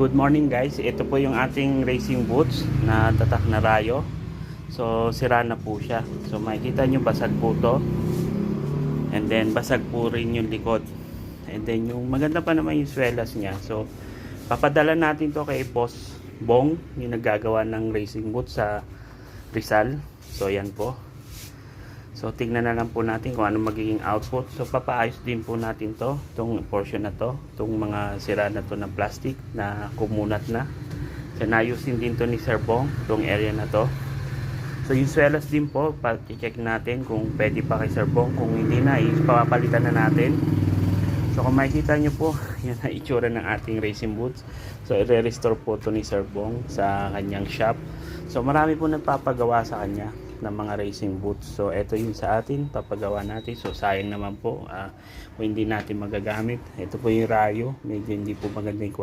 Good morning guys, ito po yung ating racing boots na tatak na Rayo. So sira na po siya. So makikita nyo basag po to. And then basag po rin yung likod. And then yung maganda pa naman yung swelas niya. So papadala natin to kay Boss Bong, yung naggagawa ng racing boots sa Rizal. So yan po. So tignan na lang po natin kung ano magiging output. So papaayos din po natin to, itong portion na to, itong mga sira na to ng plastic na kumunat na. So naayusin din to ni Sir Bong, itong area na to. So yung swelas din po, i-check natin kung pwede pa kay Sir Bong. Kung hindi na, papalitan na natin. So kung makikita nyo po, yan ang itsura ng ating racing boots. So i-restore po to ni Sir Bong sa kanyang shop. So marami po nagpapagawa sa kanya ng mga racing boots. So ito yung sa atin, papagawa natin. So sayang naman po kung hindi natin magagamit. Ito po yung Rayo, medyo hindi po maganda yung